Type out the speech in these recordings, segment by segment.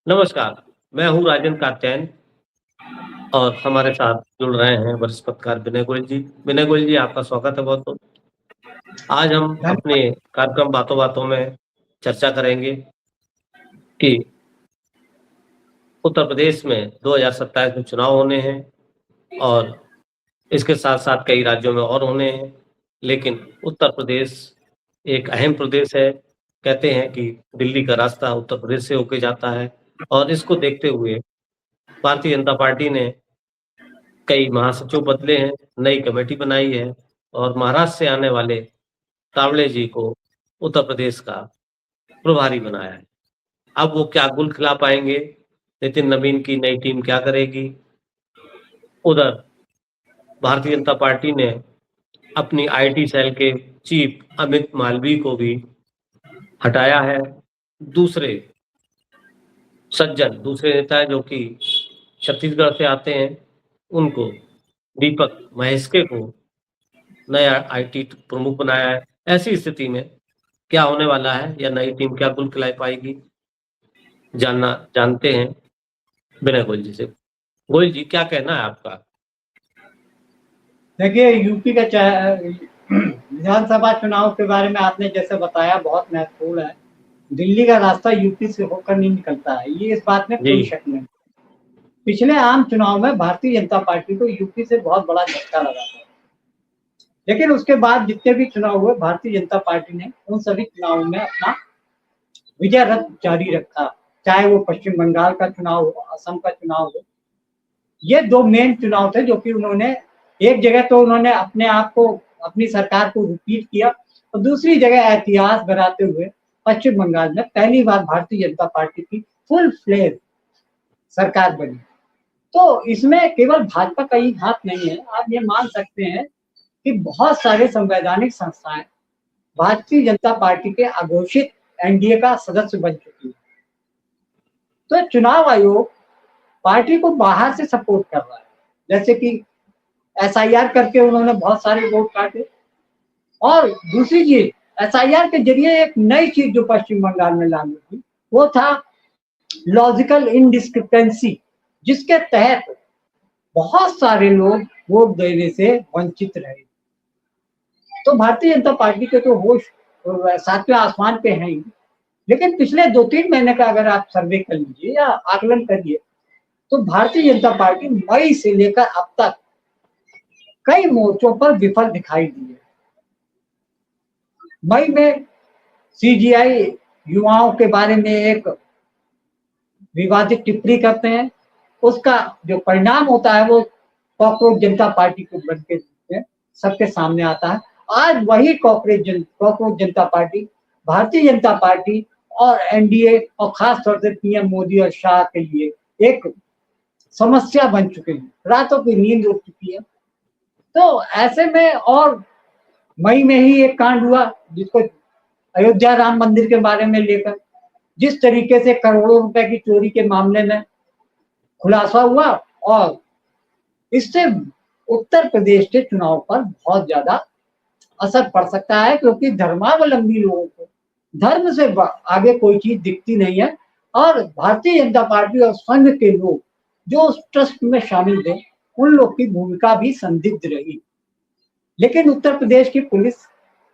नमस्कार, मैं हूँ राजन कात्यायन और हमारे साथ जुड़ रहे हैं वरिष्ठ पत्रकार विनय गोयल जी। विनय गोयल जी, आपका स्वागत है बहुत-बहुत। आज हम अपने धन्यवाद। कार्यक्रम बातों-बातों में चर्चा करेंगे कि उत्तर प्रदेश में 2027 में चुनाव होने हैं और इसके साथ-साथ कई राज्यों में और होने हैं। लेकिन उत्तर प्रदेश एक अहम प्रदेश है। कहते हैं कि दिल्ली का रास्ता उत्तर प्रदेश से होके जाता है और इसको देखते हुए भारतीय जनता पार्टी ने कई महासचिव बदले हैं, नई कमेटी बनाई है और महाराष्ट्र से आने वाले कांबळे जी को उत्तर प्रदेश का प्रभारी बनाया है। अब वो क्या गुल खिला पाएँगे? नितिन नवीन की नई टीम क्या करेगी? उधर भारतीय जनता पार्टी ने अपनी आईटी सेल के चीफ अमित मालवीय को भी हटाया है। दूसरे दूसरे नेता जो कि छत्तीसगढ़ से आते हैं, उनको दीपक महेश्वरी को नया आईटी प्रमुख बनाया है। ऐसी स्थिति में क्या होने वाला है या नई टीम क्या गुल खिला पाएगी? जानते हैं विनय गोयल जी से। गोयल जी, क्या कहना है आपका? देखिए, यूपी का विधानसभा चुनाव के बारे में आपने जैसे बताया बहुत महत्वपूर्ण है। दिल्ली का रास्ता यूपी से होकर नहीं निकलता है, ये इस बात में जी, कोई शक नहीं। पिछले आम चुनाव में भारतीय जनता पार्टी को यूपी से बहुत बड़ा झटका लगा था, लेकिन उसके बाद जितने भी चुनाव हुए भारतीय जनता पार्टी ने उन सभी चुनावों में अपना विजय रथ जारी रखा। चाहे वो पश्चिम बंगाल का चुनाव हो, असम का चुनाव हो, ये दो मेन चुनाव थे जो कि उन्होंने एक जगह तो उन्होंने अपने आप को अपनी सरकार को रिपीट किया और दूसरी जगह इतिहास बनाते हुए पश्चिम बंगाल में पहली बार भारतीय जनता पार्टी की फुल फ्लेज सरकार बनी। तो इसमें केवल भाजपा का ही हाथ नहीं है। आप ये मान सकते हैं कि बहुत सारे संवैधानिक संस्थाएं भारतीय जनता पार्टी के अघोषित एनडीए का सदस्य बन चुकी है। तो चुनाव आयोग पार्टी को बाहर से सपोर्ट कर रहा है, जैसे कि एसआईआर करके उन्होंने बहुत सारे वोट काटे। और दूसरी चीज, एसआईआर के जरिए एक नई चीज जो पश्चिम बंगाल में लागू हुई वो था लॉजिकल इनडिस्क्रिपेंसी, जिसके तहत बहुत सारे लोग वोट देने से वंचित रहे। तो भारतीय जनता पार्टी के तो होश सातवें आसमान पे हैं ही, लेकिन पिछले 2-3 महीने का अगर आप सर्वे कर लीजिए या आकलन करिए तो भारतीय जनता पार्टी मई से लेकर अब तक कई मोर्चों पर विफल दिखाई दी है। मई में सीजीआई युवाओं के बारे में एक विवादित टिप्पणी करते हैं, उसका जो परिणाम होता है वो कॉकरोच जनता पार्टी को बन के सबके सामने आता है। आज वही कॉकरोच जनता पार्टी भारतीय जनता पार्टी और एनडीए और खास तौर से पीएम मोदी और शाह के लिए एक समस्या बन चुके हैं, रातों की नींद उड़ चुकी है। तो ऐसे में और मई में ही एक कांड हुआ जिसको अयोध्या राम मंदिर के बारे में लेकर जिस तरीके से करोड़ों रुपए की चोरी के मामले में खुलासा हुआ, और इससे उत्तर प्रदेश के चुनाव पर बहुत ज्यादा असर पड़ सकता है, क्योंकि धर्मावलंबी लोगों को धर्म से आगे कोई चीज दिखती नहीं है। और भारतीय जनता पार्टी और संघ के लोग जो उस ट्रस्ट में शामिल थे उन लोग की भूमिका भी संदिग्ध रही। लेकिन उत्तर प्रदेश की पुलिस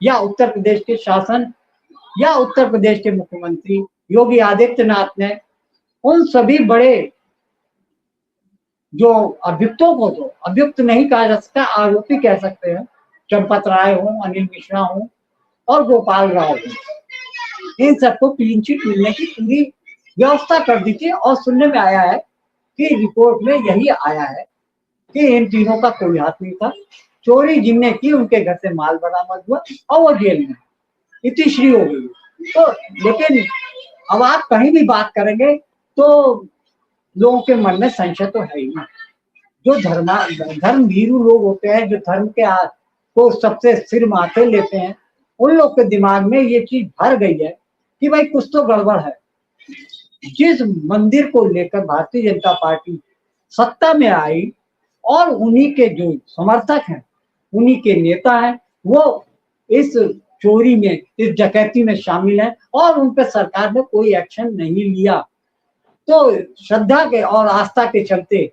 या उत्तर प्रदेश के शासन या उत्तर प्रदेश के मुख्यमंत्री योगी आदित्यनाथ ने उन सभी बड़े जो अभियुक्तों को, तो अभियुक्त नहीं कहा जा सकता, आरोपी कह सकते हैं, चंपत राय हो, अनिल मिश्रा हो और गोपाल राव हो, इन सबको क्लीन चिट मिलने की पूरी व्यवस्था कर दी थी। और सुनने में आया है कि रिपोर्ट में यही आया है कि इन तीनों का कोई हाथ नहीं था। चोरी जिनने की उनके घर से माल बरामद हुआ और वो जेल में इतिश्री हो गई। तो लेकिन अब आप कहीं भी बात करेंगे तो लोगों के मन में संशय तो है ही ना। जो धर्म भीरू लोग होते हैं, जो धर्म के को सबसे सिर माथे लेते हैं, उन लोग के दिमाग में ये चीज भर गई है कि भाई कुछ तो गड़बड़ है। जिस मंदिर को लेकर भारतीय जनता पार्टी सत्ता में आई और उन्हीं के जो समर्थक हैं, उन्हीं के नेता हैं, वो इस चोरी में, इस डकैती में शामिल हैं और उन पर सरकार ने कोई एक्शन नहीं लिया। तो श्रद्धा के और आस्था के चलते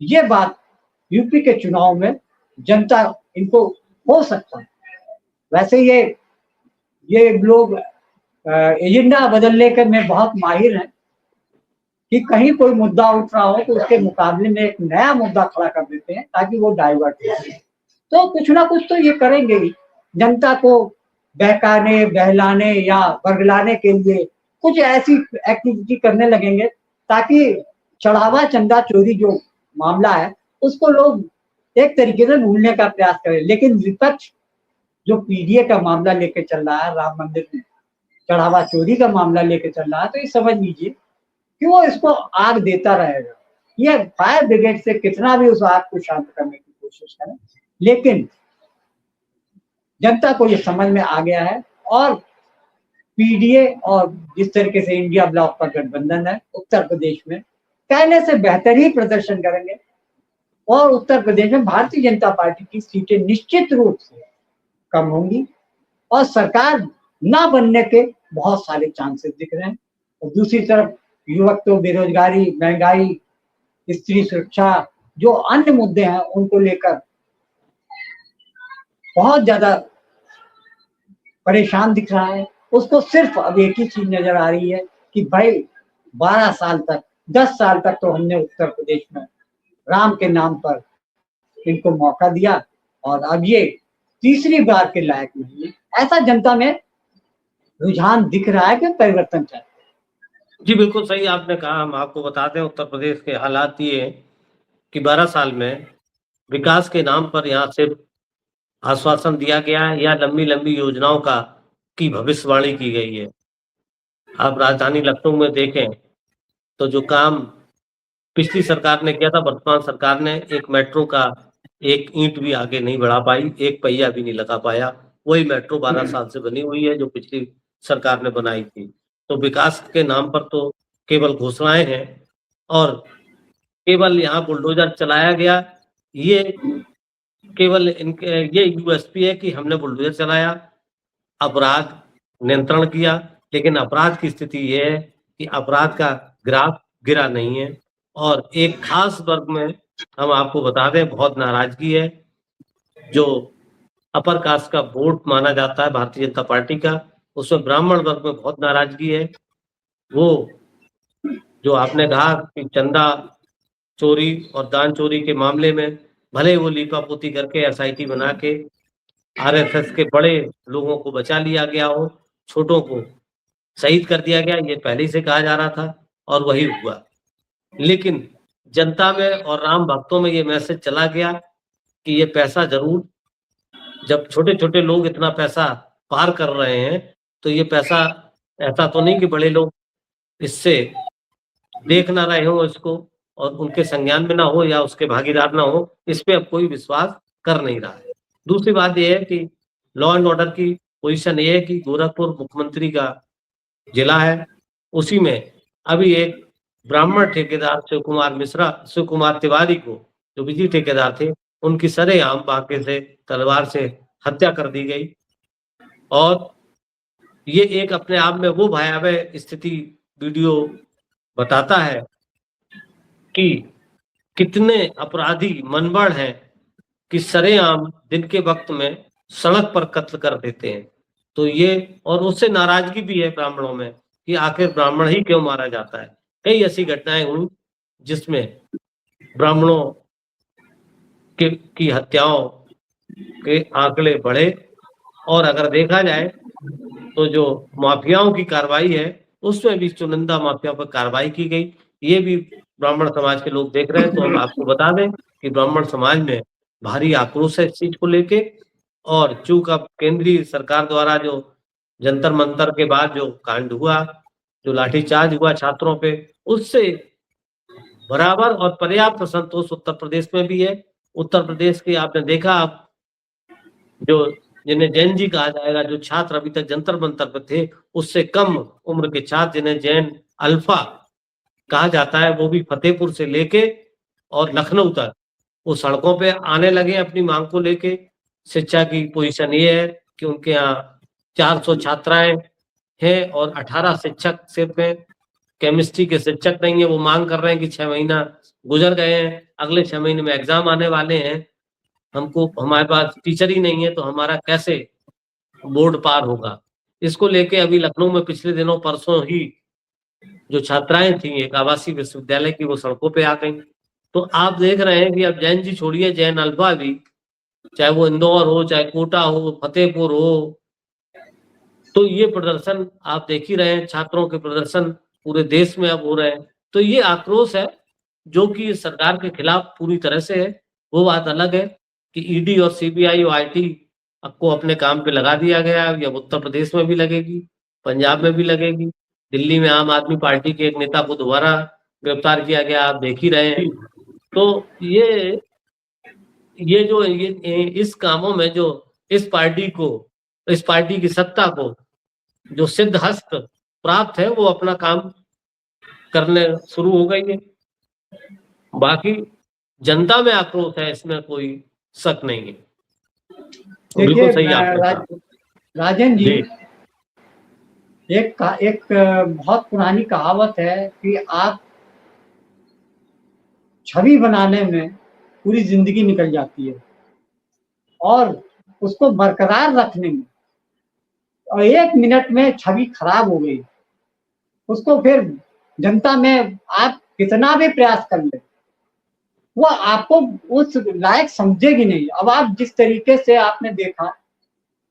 ये बात यूपी के चुनाव में जनता इनको हो सकता है। वैसे ये लोग एजेंडा बदलने के में बहुत माहिर हैं कि कहीं कोई मुद्दा उठ रहा हो तो उसके मुकाबले में एक नया मुद्दा खड़ा कर देते हैं ताकि वो डाइवर्ट हो जाए। तो कुछ ना कुछ तो ये करेंगे ही, जनता को बहकाने, बहलाने या बरगलाने के लिए कुछ ऐसी एक्टिविटी करने लगेंगे ताकि चढ़ावा चंदा चोरी जो मामला है उसको लोग एक तरीके से भूलने का प्रयास करें। लेकिन विपक्ष जो पीडीए का मामला लेके चल रहा है, राम मंदिर में चढ़ावा चोरी का मामला लेके चल रहा है, तो ये समझ लीजिए कि वो इसको आग देता रहेगा। ये फायर ब्रिगेड से कितना भी उस आग को शांत करने की कोशिश करें, लेकिन जनता को ये समझ में आ गया है और पीडीए और जिस तरीके से इंडिया ब्लॉक का गठबंधन है उत्तर प्रदेश में पहले से बेहतर ही प्रदर्शन करेंगे और उत्तर प्रदेश में भारतीय जनता पार्टी की सीटें निश्चित रूप से कम होंगी और सरकार ना बनने के बहुत सारे चांसेस दिख रहे हैं। और दूसरी तरफ युवक तो बेरोजगारी, महंगाई, स्त्री सुरक्षा, जो अन्य मुद्दे हैं उनको लेकर बहुत ज्यादा परेशान दिख रहा है। उसको सिर्फ अब एक ही चीज नजर आ रही है कि भाई 12 साल तक, 10 साल तक तो हमने उत्तर प्रदेश में राम के नाम पर इनको मौका दिया और अब ये तीसरी बार के लायक नहीं है। ऐसा जनता में रुझान दिख रहा है कि परिवर्तन चाहिए। जी बिल्कुल सही आपने कहा। हम आपको बता दें उत्तर प्रदेश के हालात ये हैं कि 12 साल में विकास के नाम पर यहाँ सिर्फ आश्वासन दिया गया है या लंबी लंबी योजनाओं की भविष्यवाणी की गई है। आप राजधानी लखनऊ में देखें तो जो काम पिछली सरकार ने किया था, वर्तमान सरकार ने एक मेट्रो का एक ईंट भी आगे नहीं बढ़ा पाई, एक पहिया भी नहीं लगा पाया। वही मेट्रो 12 साल से बनी हुई है जो पिछली सरकार ने बनाई थी। तो विकास के नाम पर तो केवल घोषणाएं हैं और केवल यहाँ बुलडोजर चलाया गया। ये केवल इनके ये यूएसपी है कि हमने बुलडोजर चलाया, अपराध नियंत्रण किया, लेकिन अपराध की स्थिति ये है कि अपराध का ग्राफ गिरा नहीं है और एक खास वर्ग में हम आपको बता दें बहुत नाराजगी है। जो अपर कास्ट का वोट माना जाता है भारतीय जनता पार्टी का, उसमें ब्राह्मण वर्ग में बहुत नाराजगी है। वो जो आपने कहा कि चंदा चोरी और दान चोरी के मामले में भले वो लीपापोती करके एसआईटी बना के आरएसएस के बड़े लोगों को बचा लिया गया हो, छोटों को शहीद कर दिया गया, ये पहले से कहा जा रहा था और वही हुआ। लेकिन जनता में और राम भक्तों में ये मैसेज चला गया कि ये पैसा जरूर, जब छोटे छोटे लोग इतना पैसा पार कर रहे हैं तो ये पैसा ऐसा तो नहीं कि बड़े लोग इससे देख ना रहे हो इसको और उनके संज्ञान में ना हो या उसके भागीदार ना हो, इस पे अब कोई विश्वास कर नहीं रहा है। दूसरी बात यह है कि लॉ एंड ऑर्डर की पोजीशन ये है कि गोरखपुर मुख्यमंत्री का जिला है, उसी में अभी एक ब्राह्मण ठेकेदार शिव कुमार तिवारी को, जो बिजली ठेकेदार थे, उनकी सरेआम बांके से तलवार से हत्या कर दी गई। और ये एक अपने आप में वो भयावह स्थिति वीडियो बताता है कि कितने अपराधी मनबड़ हैं कि सरेआम दिन के वक्त में सड़क पर कत्ल कर देते हैं। तो ये और उससे नाराजगी भी है ब्राह्मणों में कि आखिर ब्राह्मण ही क्यों मारा जाता है। कई ऐसी घटनाएं हुई जिसमें ब्राह्मणों की हत्याओं के आंकड़े बढ़े और अगर देखा जाए तो जो माफियाओं की कार्रवाई है उसमें भी चुनिंदा माफिया पर कार्रवाई की गई। ये भी ब्राह्मण समाज के लोग देख रहे हैं। तो हम आपको बता दें कि ब्राह्मण समाज में भारी आक्रोश है इस चीज को लेके और चूंकि केंद्रीय सरकार द्वारा जो जंतर मंतर के बाद जो कांड हुआ, जो लाठीचार्ज हुआ छात्रों पे, उससे बराबर और पर्याप्त असंतोष उत्तर प्रदेश में भी है। उत्तर प्रदेश के आपने देखा, आप जो जिन्हें जैन जी कहा जाएगा, जो छात्र अभी तक जंतर मंतर पर थे, उससे कम उम्र के छात्र जिन्हें जैन अल्फा कहा जाता है, वो भी फतेहपुर से लेके और लखनऊ तक वो सड़कों पे आने लगे अपनी मांग को लेके। शिक्षा की पोजीशन ये है कि उनके यहाँ 400 छात्राएं हैं और 18 शिक्षक सिर्फ हैं। केमिस्ट्री के शिक्षक नहीं है, वो मांग कर रहे हैं कि 6 महीना गुजर गए हैं, अगले 6 महीने में एग्जाम आने वाले हैं, हमको हमारे पास टीचर ही नहीं है, तो हमारा कैसे बोर्ड पार होगा। इसको लेके अभी लखनऊ में पिछले दिनों परसों ही जो छात्राएं थी एक आवासीय विश्वविद्यालय की, वो सड़कों पे आ गई। तो आप देख रहे हैं कि अब जैन जी छोड़िए, जैन अल्फा भी, चाहे वो इंदौर हो, चाहे कोटा हो, फतेहपुर हो, तो ये प्रदर्शन आप देख ही रहे हैं, छात्रों के प्रदर्शन पूरे देश में अब हो रहे हैं। तो ये आक्रोश है जो कि सरकार के खिलाफ पूरी तरह से है। वो बात अलग है कि ईडी और सीबीआई और आईटी को अपने काम पे लगा दिया गया है, अब उत्तर प्रदेश में भी लगेगी, पंजाब में भी लगेगी, दिल्ली में आम आदमी पार्टी के एक नेता को दोबारा गिरफ्तार किया गया, आप देख ही रहे हैं। तो ये जो इस कामों में जो इस पार्टी की सत्ता को जो सिद्ध हस्त प्राप्त है, वो अपना काम करने शुरू हो गई है। बाकी जनता में आक्रोश है, इसमें कोई शक नहीं है। बिल्कुल सही आपने कहा। राजन जी, एक बहुत पुरानी कहावत है कि आप छवि बनाने में पूरी जिंदगी निकल जाती है और उसको बरकरार रखने में, और 1 मिनट में छवि खराब हो गई, उसको फिर जनता में आप कितना भी प्रयास कर ले, वो आपको उस लायक समझेगी नहीं। अब आप जिस तरीके से आपने देखा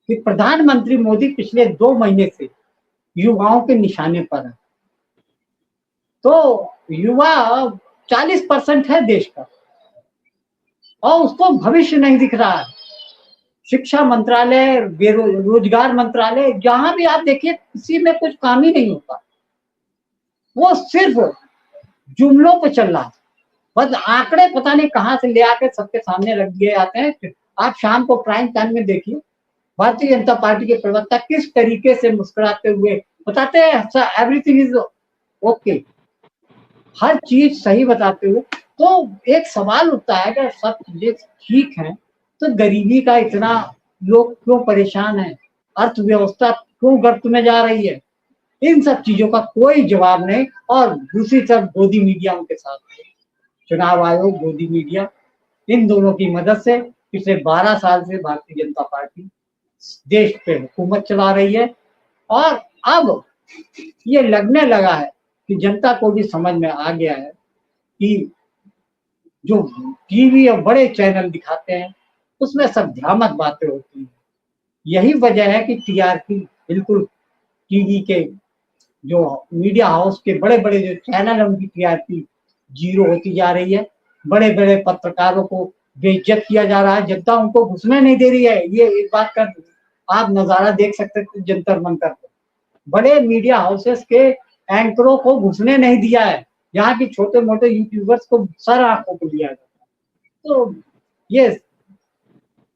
कि प्रधानमंत्री मोदी पिछले 2 महीने से युवाओं के निशाने पर है, तो युवा 40% है देश का और उसको भविष्य नहीं दिख रहा है। शिक्षा मंत्रालय, रोजगार मंत्रालय, जहां भी आप देखिए किसी में कुछ काम ही नहीं होता, वो सिर्फ जुमलों पे चल रहा है। बस आंकड़े पता नहीं कहां से ले आके सबके सामने रख दिए जाते हैं। आप शाम को प्राइम टाइम में देखिए भारतीय जनता पार्टी के प्रवक्ता किस तरीके से मुस्कुराते हुए बताते हैं एवरीथिंग इज ओके, हर चीज सही बताते हुए। तो एक सवाल उठता है कि सब चीजें ठीक है तो गरीबी का इतना लोग क्यों परेशान है, अर्थव्यवस्था क्यों गर्त में जा रही है, इन सब चीजों का कोई जवाब नहीं। और दूसरी तरफ गोदी मीडिया उनके साथ है, चुनाव आयोग, गोदी मीडिया, इन दोनों की मदद से पिछले 12 साल से भारतीय जनता पार्टी देश पे हुकूमत चला रही है। और अब ये लगने लगा है कि जनता को भी समझ में आ गया है कि जो टीवी और बड़े चैनल दिखाते हैं उसमें सब भ्रामक बातें होती हैं। यही वजह है कि टीआरपी बिल्कुल टीवी के जो मीडिया हाउस के बड़े बड़े जो चैनल है उनकी टीआरपी 0 होती जा रही है। बड़े बड़े पत्रकारों को बेइज्जत किया जा रहा है, जनता उनको घुसने नहीं दे रही है। ये एक बात का आप नजारा देख सकते हैं जंतर मंतर पर, बड़े मीडिया हाउसेस के एंकरों को घुसने नहीं दिया है, यहाँ की छोटे मोटे यूट्यूबर्स को सर आंखों को लिया जाता है। तो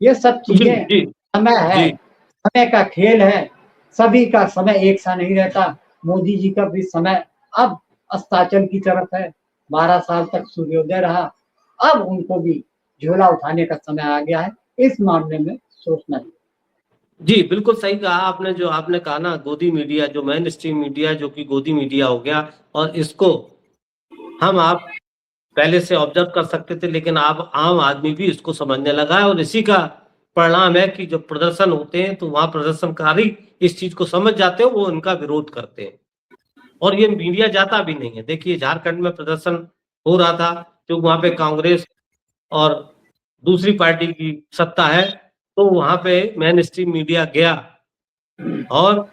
ये सब चीजें समय है, समय का खेल है, सभी का समय एक सा नहीं रहता। मोदी जी का भी समय अब अस्ताचल की तरफ है, 12 साल तक सूर्योदय रहा, अब उनको भी झोला उठाने का समय आ गया है। इस मामले में सोचना चाहिए। जी बिल्कुल सही कहा आपने, जो आपने कहा ना गोदी मीडिया, जो मेन स्ट्रीम मीडिया जो कि गोदी मीडिया हो गया, और इसको आप पहले से ऑब्जर्व कर सकते थे, लेकिन अब आम आदमी भी इसको समझने लगा है। और इसी का परिणाम है कि जो प्रदर्शन होते हैं तो वहां प्रदर्शनकारी इस चीज को समझ जाते हैं, वो इनका विरोध करते हैं और ये मीडिया जाता भी नहीं है। देखिए झारखंड में प्रदर्शन हो रहा था, तो वहां पे कांग्रेस और दूसरी पार्टी की सत्ता है, तो वहां पे मेन स्ट्रीम मीडिया गया और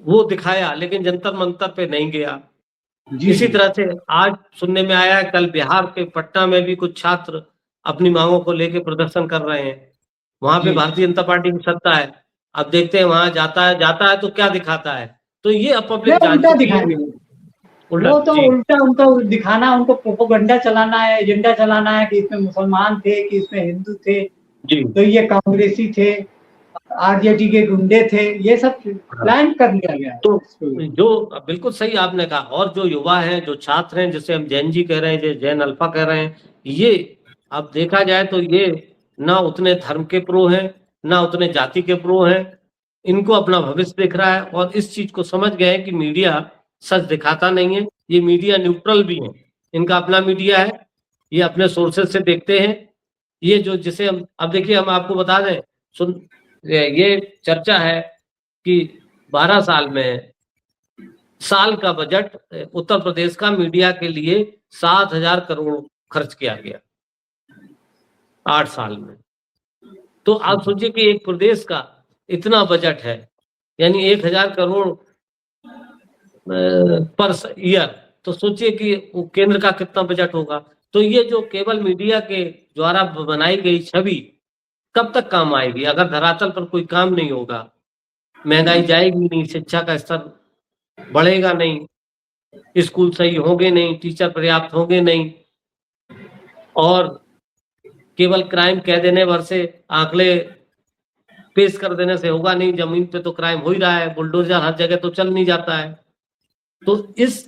वो दिखाया, लेकिन जंतर मंतर पे नहीं गया। इसी तरह से आज सुनने में आया है, कल बिहार के पटना में भी कुछ छात्र अपनी मांगों को लेकर प्रदर्शन कर रहे हैं, वहां पे भारतीय जनता पार्टी की सत्ता है। अब देखते हैं वहां जाता है तो क्या दिखाता है। तो ये पब्लिक उल्टा दिखाएंगे, वो तो उल्टा उनका दिखाना, उनको प्रोपोगंडा चलाना है, एजेंडा चलाना है कि इसमें मुसलमान थे, कि इसमें हिंदू थे, तो ये कांग्रेसी थे, आरजेडी के गुंडे थे, ये सब प्लान कर लिया गया। तो जो बिल्कुल सही आपने कहा, और जो युवा हैं, जो छात्र हैं, जिसे हम जैन जी कह रहे हैं, जैन अल्फा कह रहे हैं, ये अब देखा जाए तो ये ना उतने धर्म के प्रो हैं, ना उतने जाति के प्रो हैं, इनको अपना भविष्य दिख रहा है और इस चीज को समझ गए कि मीडिया सच दिखाता नहीं है। ये मीडिया न्यूट्रल भी है, इनका अपना मीडिया है, ये अपने सोर्सेज से देखते हैं। ये जो जिसे हम अब देखिए, हम आपको बता दें, ये चर्चा है कि 12 साल में साल का बजट उत्तर प्रदेश का मीडिया के लिए 7,000 करोड़ खर्च किया गया 8 साल में। तो आप सोचिए कि एक प्रदेश का इतना बजट है, यानी 1,000 करोड़ पर ईयर, तो सोचिए कि केंद्र का कितना बजट होगा। तो ये जो केवल मीडिया के द्वारा बनाई गई छवि कब तक काम आएगी, अगर धरातल पर कोई काम नहीं होगा, महंगाई जाएगी नहीं, शिक्षा का स्तर बढ़ेगा नहीं, स्कूल सही होंगे नहीं, टीचर पर्याप्त होंगे नहीं, और केवल क्राइम कह देने भर से, आंकड़े पेश कर देने से होगा नहीं। जमीन पे तो क्राइम हो ही रहा है, बुलडोजर हर जगह तो चल नहीं जाता है। तो इस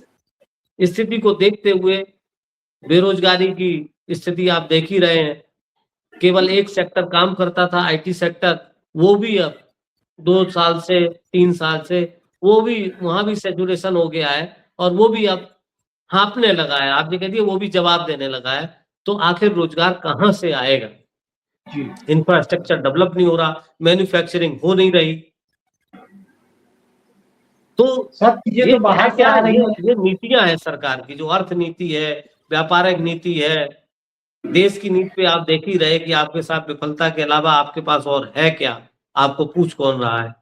स्थिति को देखते हुए बेरोजगारी की स्थिति आप देख ही रहे हैं। केवल एक सेक्टर काम करता था, आईटी सेक्टर, वो भी अब 2 साल से 3 साल से वो भी, वहां भी सैचुरेशन हो गया है, और वो भी अब हाँफने लगा है। आप ये कह दिए, वो भी जवाब देने लगा है। तो आखिर रोजगार कहाँ से आएगा? इंफ्रास्ट्रक्चर डेवलप नहीं हो रहा, मैन्युफैक्चरिंग हो नहीं रही। तो सब चीजें तो बाहर से आ रही हैं। ये नीतियां हैं सरकार की, जो अर्थ नीति है, व्यापारिक नीति है, देश की नीति पे आप देख ही रहे कि आपके साथ विफलता के अलावा आपके पास और है क्या, आपको पूछ कौन रहा है।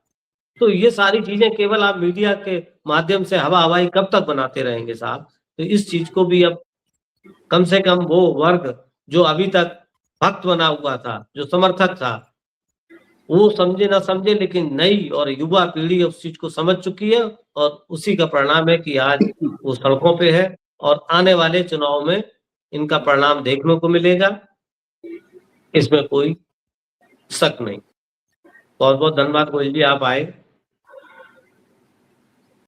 तो ये सारी चीजें केवल आप मीडिया के माध्यम से हवा हवाई कब तक बनाते रहेंगे साहब? तो इस चीज को भी अब कम से कम वो वर्ग जो अभी तक भक्त बना हुआ था, जो समर्थक था, वो समझे ना समझे, लेकिन नई और युवा पीढ़ी उस चीज को समझ चुकी है, और उसी का परिणाम है कि आज वो सड़कों पे है, और आने वाले चुनाव में इनका परिणाम देखने को मिलेगा, इसमें कोई शक नहीं। बहुत बहुत धन्यवाद गोयल जी, आप आए।